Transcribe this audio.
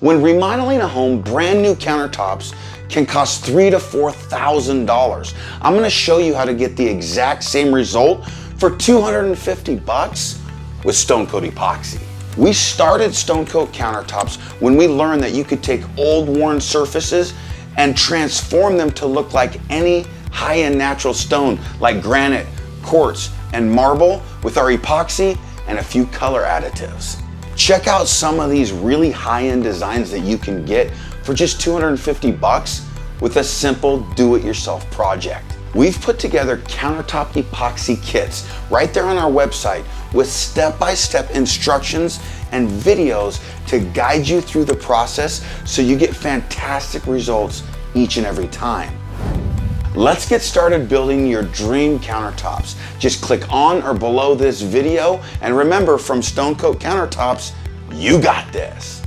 When remodeling a home, brand new countertops can cost $3,000 to $4,000. I'm going to show you how to get the exact same result for $250 with Stone Coat Epoxy. We started Stone Coat Countertops when we learned that you could take old worn surfaces and transform them to look like any high-end natural stone like granite, quartz, and marble with our epoxy and a few color additives. Check out some of these really high-end designs that you can get for just $250 with a simple do-it-yourself project. We've put together countertop epoxy kits right there on our website with step-by-step instructions and videos to guide you through the process so you get fantastic results each and every time. Let's get started building your dream countertops. Just click on or below this video, and remember, from Stone Coat Countertops, you got this.